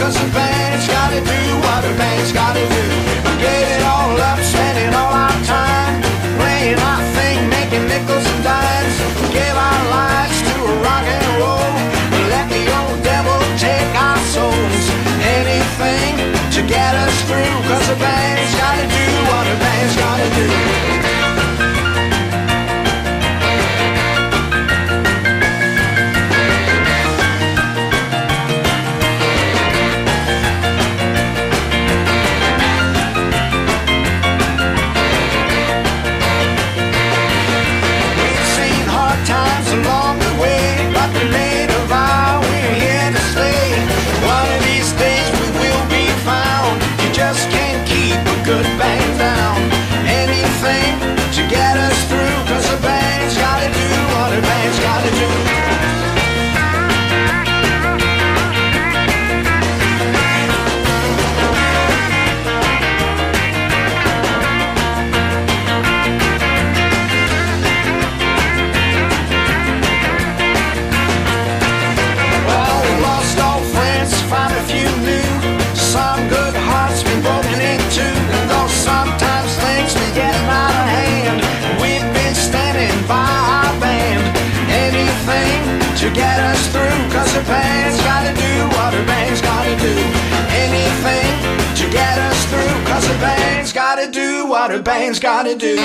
cause the band's gotta do what a band's gotta do. Gave it all up, spending all our time, playing our thing, making nickels and dimes. Gave our lives to a rock and roll, let the old devil take our souls. Anything to get us through, cause the band's gotta do what a band's gotta do. To get us through, cause the band's gotta do what a band's gotta do. Anything to get us through, cause the band's gotta do what a band's gotta do.